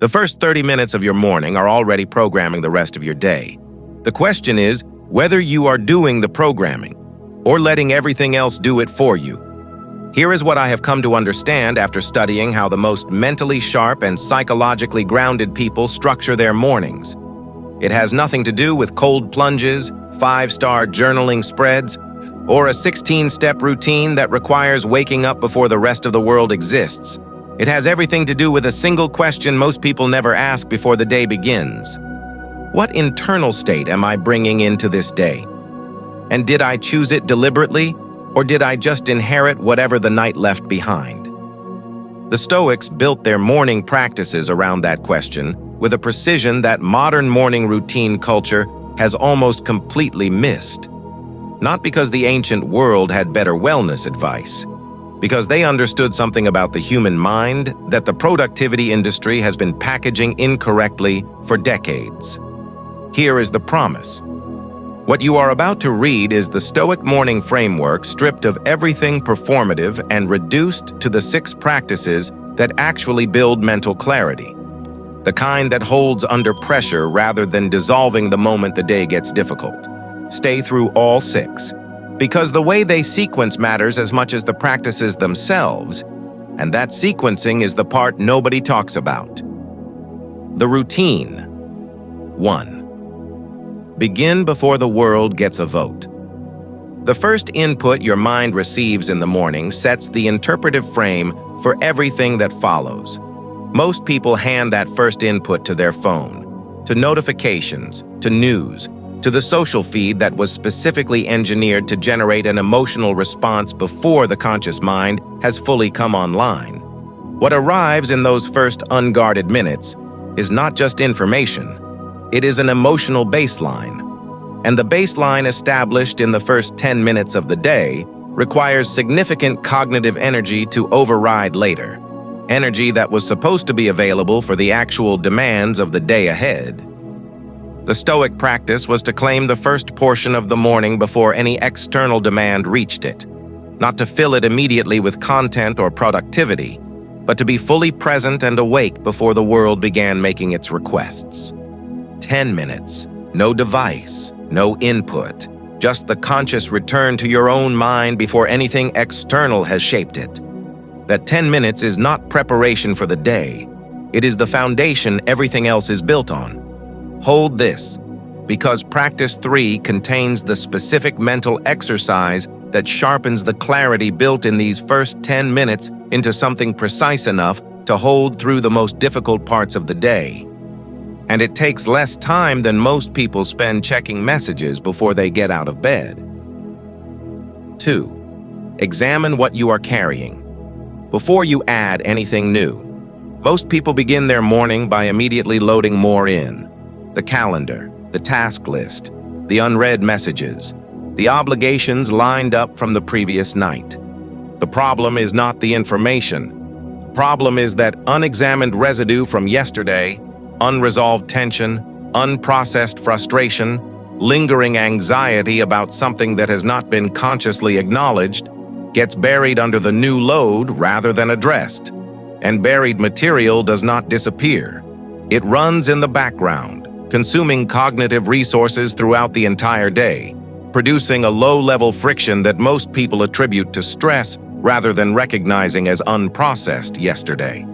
The first 30 minutes of your morning are already programming the rest of your day. The question is whether you are doing the programming or letting everything else do it for you. Here is what I have come to understand after studying how the most mentally sharp and psychologically grounded people structure their mornings. It has nothing to do with cold plunges, 5-star journaling spreads, or a 16-step routine that requires waking up before the rest of the world exists. It has everything to do with a single question most people never ask before the day begins. What internal state am I bringing into this day? And did I choose it deliberately, or did I just inherit whatever the night left behind? The Stoics built their morning practices around that question with a precision that modern morning routine culture has almost completely missed. Not because the ancient world had better wellness advice, because they understood something about the human mind that the productivity industry has been packaging incorrectly for decades. Here is the promise. What you are about to read is the Stoic morning framework stripped of everything performative and reduced to the 6 practices that actually build mental clarity. The kind that holds under pressure rather than dissolving the moment the day gets difficult. Stay through all 6, because the way they sequence matters as much as the practices themselves, and that sequencing is the part nobody talks about. The routine. 1. Begin before the world gets a vote. The first input your mind receives in the morning sets the interpretive frame for everything that follows. Most people hand that first input to their phone, to notifications, to news, to the social feed that was specifically engineered to generate an emotional response before the conscious mind has fully come online. What arrives in those first unguarded minutes is not just information, it is an emotional baseline. And the baseline established in the first 10 minutes of the day requires significant cognitive energy to override later, energy that was supposed to be available for the actual demands of the day ahead. The Stoic practice was to claim the first portion of the morning before any external demand reached it, not to fill it immediately with content or productivity, but to be fully present and awake before the world began making its requests. 10 minutes, no device, no input, just the conscious return to your own mind before anything external has shaped it. That 10 minutes is not preparation for the day, it is the foundation everything else is built on. Hold this, because practice 3 contains the specific mental exercise that sharpens the clarity built in these first 10 minutes into something precise enough to hold through the most difficult parts of the day. And it takes less time than most people spend checking messages before they get out of bed. 2. Examine what you are carrying. Before you add anything new, most people begin their morning by immediately loading more in. The calendar, the task list, the unread messages, the obligations lined up from the previous night. The problem is not the information. The problem is that unexamined residue from yesterday, unresolved tension, unprocessed frustration, lingering anxiety about something that has not been consciously acknowledged, gets buried under the new load rather than addressed. And buried material does not disappear. It runs in the background, consuming cognitive resources throughout the entire day, producing a low-level friction that most people attribute to stress rather than recognizing as unprocessed yesterday.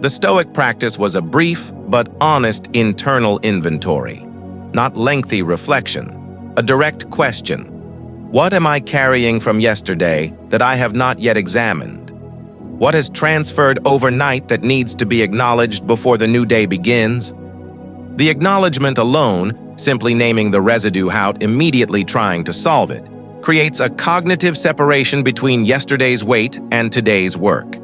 The Stoic practice was a brief but honest internal inventory, not lengthy reflection, a direct question. What am I carrying from yesterday that I have not yet examined? What has transferred overnight that needs to be acknowledged before the new day begins? The acknowledgement alone, simply naming the residue out immediately trying to solve it, creates a cognitive separation between yesterday's weight and today's work.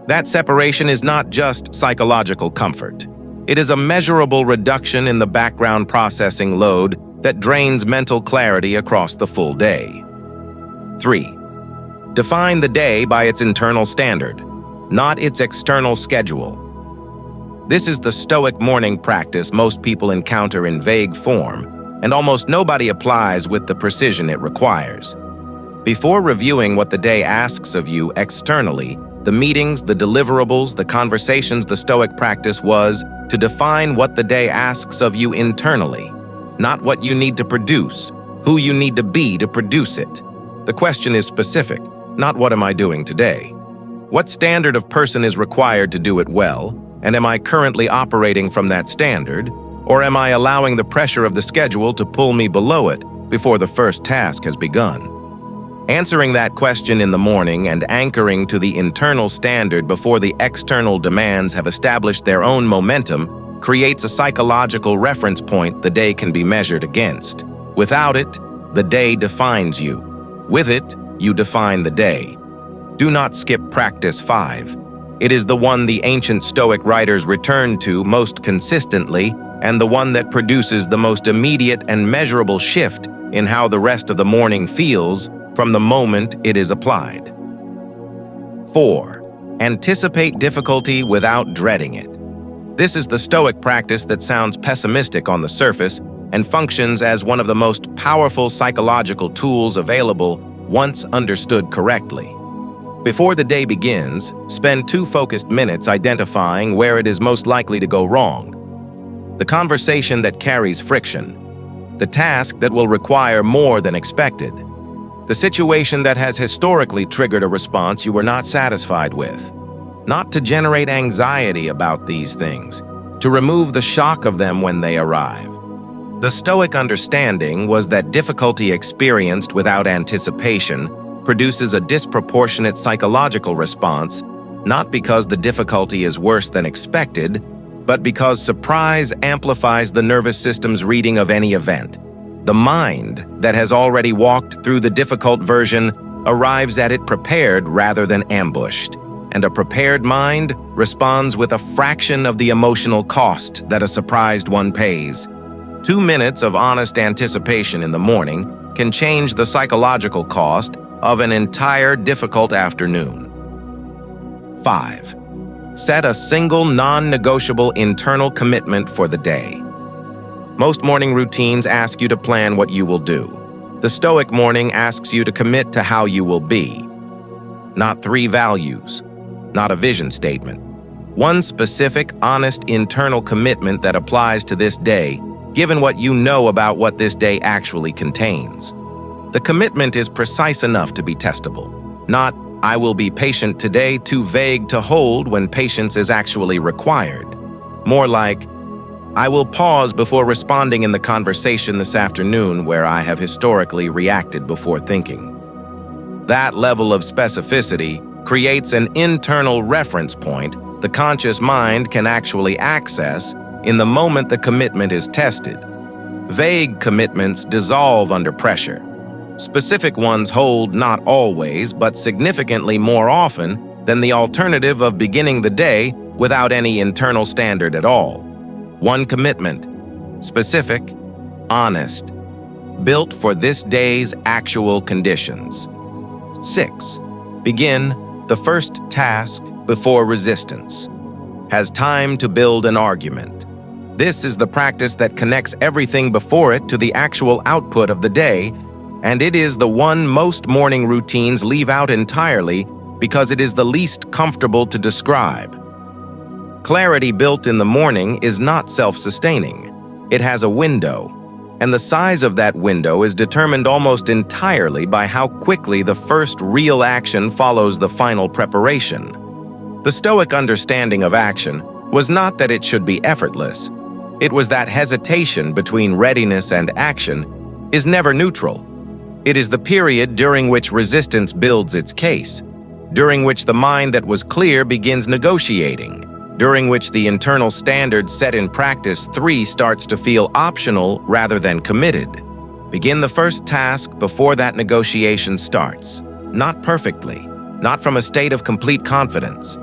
That separation is not just psychological comfort. It is a measurable reduction in the background processing load that drains mental clarity across the full day. 3. Define the day by its internal standard, not its external schedule. This is the Stoic morning practice most people encounter in vague form, and almost nobody applies with the precision it requires. Before reviewing what the day asks of you externally, The meetings, the deliverables, the conversations, the Stoic practice was to define what the day asks of you internally, not what you need to produce, who you need to be to produce it. The question is specific, not what am I doing today? What standard of person is required to do it well, and am I currently operating from that standard, or am I allowing the pressure of the schedule to pull me below it before the first task has begun? Answering that question in the morning and anchoring to the internal standard before the external demands have established their own momentum creates a psychological reference point the day can be measured against. Without it, the day defines you. With it, you define the day. Do not skip practice 5. It is the one the ancient Stoic writers return to most consistently and the one that produces the most immediate and measurable shift in how the rest of the morning feels from the moment it is applied. 4. Anticipate difficulty without dreading it. This is the Stoic practice that sounds pessimistic on the surface and functions as one of the most powerful psychological tools available once understood correctly. Before the day begins, spend 2 focused minutes identifying where it is most likely to go wrong. The conversation that carries friction. The task that will require more than expected. The situation that has historically triggered a response you were not satisfied with. Not to generate anxiety about these things, to remove the shock of them when they arrive. The Stoic understanding was that difficulty experienced without anticipation produces a disproportionate psychological response, not because the difficulty is worse than expected, but because surprise amplifies the nervous system's reading of any event. The mind that has already walked through the difficult version arrives at it prepared rather than ambushed, and a prepared mind responds with a fraction of the emotional cost that a surprised one pays. 2 minutes of honest anticipation in the morning can change the psychological cost of an entire difficult afternoon. 5. Set a single non-negotiable internal commitment for the day. Most morning routines ask you to plan what you will do. The Stoic morning asks you to commit to how you will be. Not 3 values, not a vision statement. One specific, honest internal commitment that applies to this day, given what you know about what this day actually contains. The commitment is precise enough to be testable. Not, I will be patient today, too vague to hold when patience is actually required. More like, I will pause before responding in the conversation this afternoon where I have historically reacted before thinking. That level of specificity creates an internal reference point the conscious mind can actually access in the moment the commitment is tested. Vague commitments dissolve under pressure. Specific ones hold not always, but significantly more often than the alternative of beginning the day without any internal standard at all. One commitment, specific, honest, built for this day's actual conditions. 6. Begin the first task before resistance. Has time to build an argument. This is the practice that connects everything before it to the actual output of the day, and it is the one most morning routines leave out entirely because it is the least comfortable to describe. Clarity built in the morning is not self-sustaining. It has a window, and the size of that window is determined almost entirely by how quickly the first real action follows the final preparation. The Stoic understanding of action was not that it should be effortless. It was that hesitation between readiness and action is never neutral. It is the period during which resistance builds its case, during which the mind that was clear begins negotiating, during which the internal standard set in practice 3 starts to feel optional rather than committed. Begin the first task before that negotiation starts. Not perfectly, not from a state of complete confidence.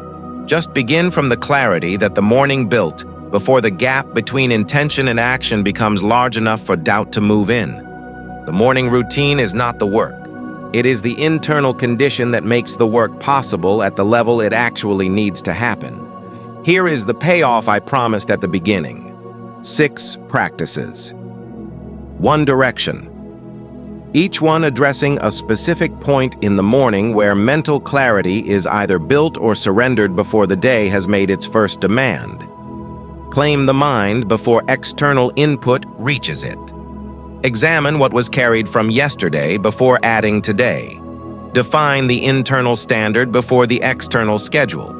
Just begin from the clarity that the morning built before the gap between intention and action becomes large enough for doubt to move in. The morning routine is not the work. It is the internal condition that makes the work possible at the level it actually needs to happen. Here is the payoff I promised at the beginning. 6 practices. 1 direction. each one addressing a specific point in the morning where mental clarity is either built or surrendered before the day has made its first demand. Claim the mind before external input reaches it. Examine what was carried from yesterday before adding today. Define the internal standard before the external schedule.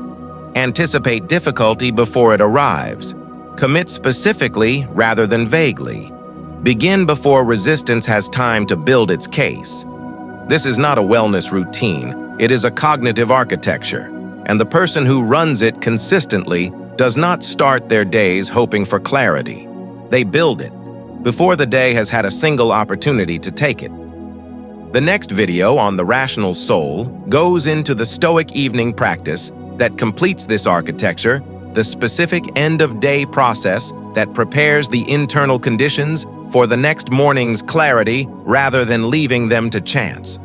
Anticipate difficulty before it arrives. Commit specifically rather than vaguely. Begin before resistance has time to build its case. This is not a wellness routine, it is a cognitive architecture, and the person who runs it consistently does not start their days hoping for clarity. They build it, before the day has had a single opportunity to take it. The next video on the rational soul goes into the Stoic evening practice that completes this architecture, the specific end-of-day process that prepares the internal conditions for the next morning's clarity rather than leaving them to chance.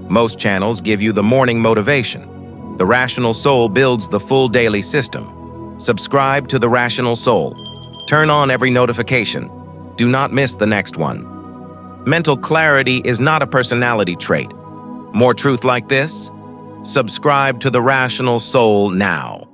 Most channels give you the morning motivation. The rational soul builds the full daily system. Subscribe to the rational soul. Turn on every notification. Do not miss the next one. Mental clarity is not a personality trait. More truth like this? Subscribe to the rational soul now.